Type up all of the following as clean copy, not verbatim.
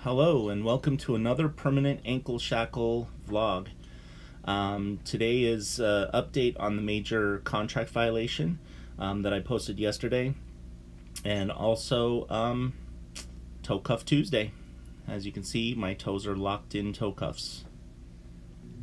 Hello and welcome to another permanent ankle shackle vlog. Today is an update on the major contract violation that I posted yesterday, and also toe cuff Tuesday. As you can see, my toes are locked in toe cuffs.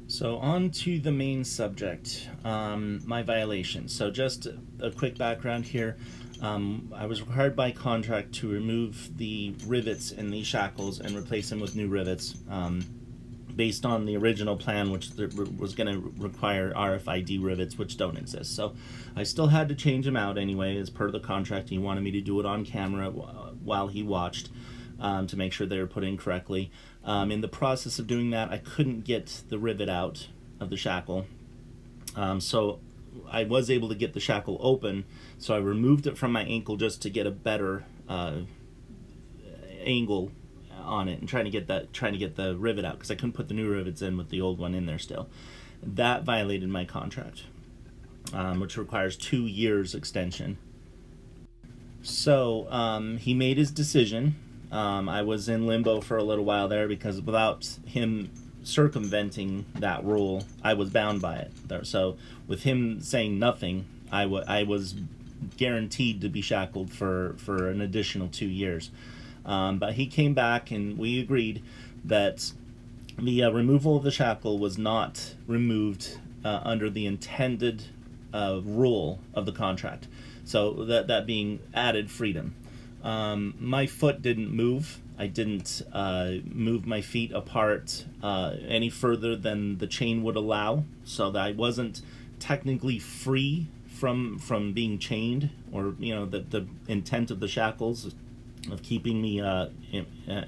So on to the main subject, my violation. So just a quick background here. I was required by contract to remove the rivets in the shackles and replace them with new rivets, based on the original plan, which was going to require RFID rivets, which don't exist. So I still had to change them out anyway, as per the contract. He wanted me to do it on camera while he watched, to make sure they were put in correctly. In the process of doing that, I couldn't get the rivet out of the shackle. So I was able to get the shackle open, so I removed it from my ankle just to get a better angle on it and trying to get the rivet out, because I couldn't put the new rivets in with the old one in there still. That violated my contract, which requires 2 years extension. So he made his decision. I was in limbo for a little while there, because without him circumventing that rule, I was bound by it. So with him saying nothing, I was guaranteed to be shackled for an additional 2 years. But he came back and we agreed that the removal of the shackle was not removed under the intended rule of the contract. So that being added freedom. My foot didn't move. I didn't move my feet apart any further than the chain would allow, so that I wasn't technically free from being chained, or the intent of the shackles of keeping me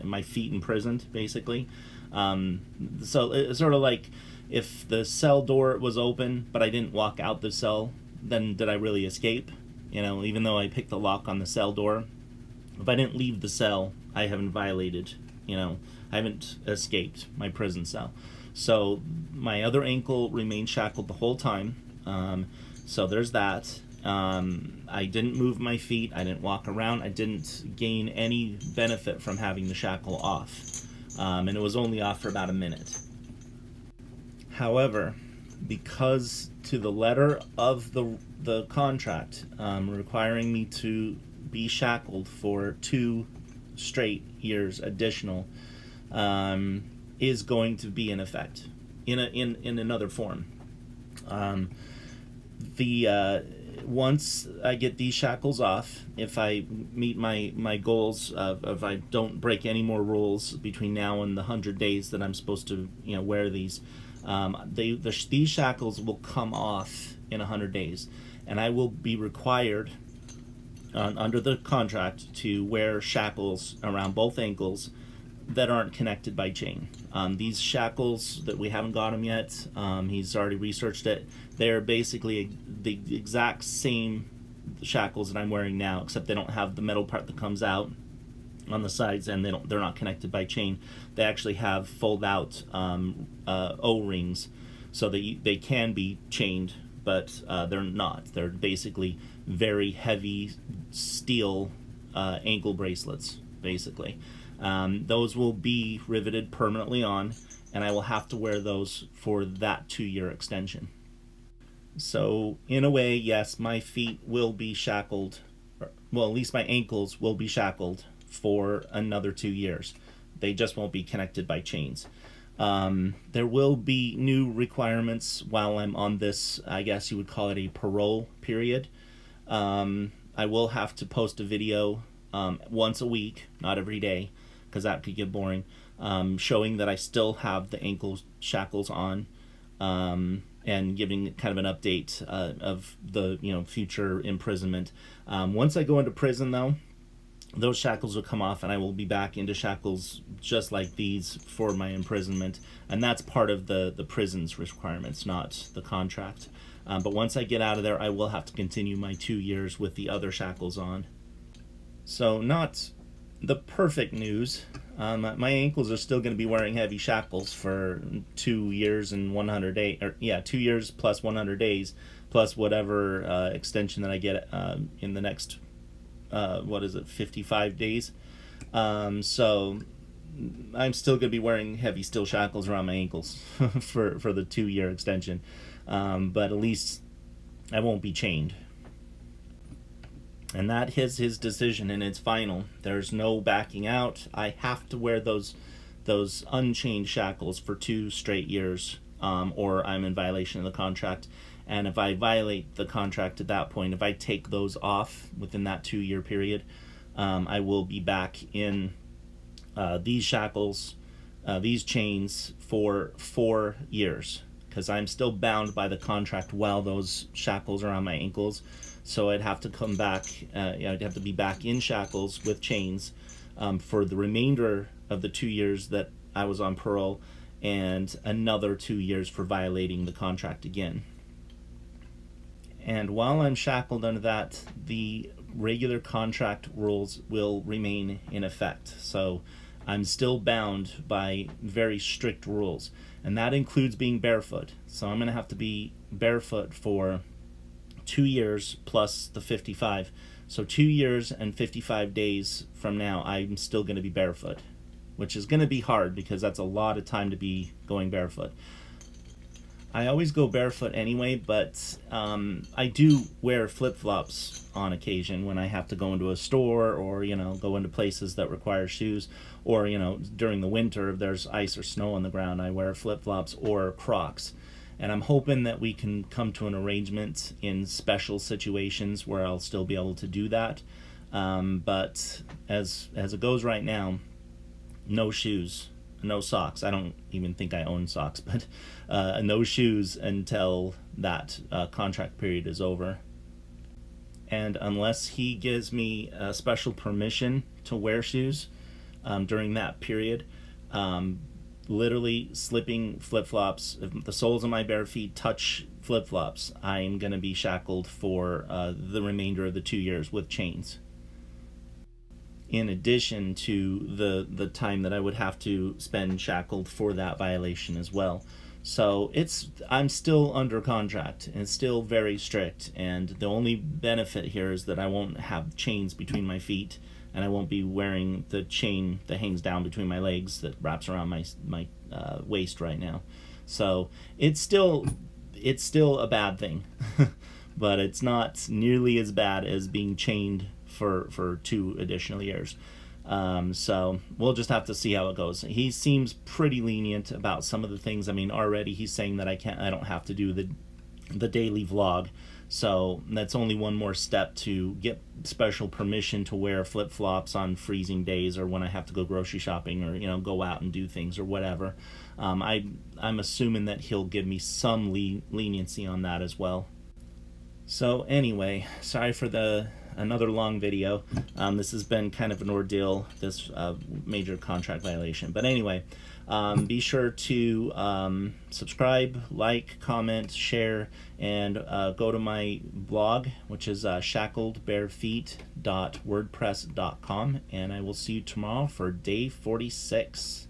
my feet imprisoned, basically. So it's sort of like if the cell door was open but I didn't walk out the cell, then did I really escape? Even though I picked the lock on the cell door, if I didn't leave the cell, I haven't violated, I haven't escaped my prison cell. So my other ankle remained shackled the whole time. So there's that. I didn't move my feet. I didn't walk around. I didn't gain any benefit from having the shackle off. And it was only off for about a minute. However, because to the letter of the contract, requiring me to be shackled for 2 straight years additional, is going to be in effect in another form. Once I get these shackles off, if I meet my goals if I don't break any more rules between now and the 100 days that I'm supposed to wear these, these shackles will come off in 100 days, and I will be required under the contract to wear shackles around both ankles that aren't connected by chain. These shackles that we haven't got him yet, he's already researched it. They're basically the exact same shackles that I'm wearing now, except they don't have the metal part that comes out on the sides, and they're not connected by chain. They actually have fold out O-rings, so that they can be chained, but they're not. They're basically very heavy steel ankle bracelets, basically. Those will be riveted permanently on, and I will have to wear those for that 2-year extension. So in a way, yes, my feet will be shackled, well, at least my ankles will be shackled for another 2 years. They just won't be connected by chains. There will be new requirements while I'm on this, I guess you would call it a parole period. I will have to post a video once a week, not every day, because that could get boring, showing that I still have the ankle shackles on, and giving kind of an update of the future imprisonment. Once I go into prison, though, those shackles will come off, and I will be back into shackles just like these for my imprisonment, and that's part of the prison's requirements, not the contract. But once I get out of there, I will have to continue my 2 years with the other shackles on. So not the perfect news. My ankles are still going to be wearing heavy shackles for 2 years and 100 days, or 2 years plus 100 days, plus whatever extension that I get in the next 55 days. So I'm still going to be wearing heavy steel shackles around my ankles for the 2-year extension, but at least I won't be chained. And that is his decision, and it's final. There's no backing out. I have to wear those unchained shackles for 2 straight years, or I'm in violation of the contract. And if I violate the contract at that point, if I take those off within that 2-year period, I will be back in these shackles, these chains for 4 years, because I'm still bound by the contract while those shackles are on my ankles. So I'd have to come back, I'd have to be back in shackles with chains for the remainder of the 2 years that I was on parole, and another 2 years for violating the contract again. And while I'm shackled under that, the regular contract rules will remain in effect. So I'm still bound by very strict rules, and that includes being barefoot. So I'm going to have to be barefoot for 2 years plus the 55. So 2 years and 55 days from now, I'm still going to be barefoot, which is going to be hard because that's a lot of time to be going barefoot. I always go barefoot anyway, but I do wear flip-flops on occasion when I have to go into a store, or go into places that require shoes, or during the winter if there's ice or snow on the ground, I wear flip-flops or Crocs. And I'm hoping that we can come to an arrangement in special situations where I'll still be able to do that. But as it goes right now, no shoes, no socks. I don't even think I own socks, but no shoes until that contract period is over. And unless he gives me special permission to wear shoes during that period, literally slipping flip-flops, if the soles of my bare feet touch flip-flops, I'm going to be shackled for the remainder of the 2 years with chains, in addition to the time that I would have to spend shackled for that violation as well. So I'm still under contract, and it's still very strict, and the only benefit here is that I won't have chains between my feet, and I won't be wearing the chain that hangs down between my legs that wraps around my waist right now. So it's still a bad thing, but it's not nearly as bad as being chained for 2 additional years. So we'll just have to see how it goes. He seems pretty lenient about some of the things. I mean, already he's saying that I don't have to do the daily vlog. So that's only one more step to get special permission to wear flip-flops on freezing days, or when I have to go grocery shopping, or go out and do things or whatever. I'm assuming that he'll give me some leniency on that as well. So anyway, sorry for another long video. This has been kind of an ordeal, this major contract violation. But anyway, be sure to subscribe, like, comment, share, and go to my blog, which is shackledbarefeet.wordpress.com, and I will see you tomorrow for day 46.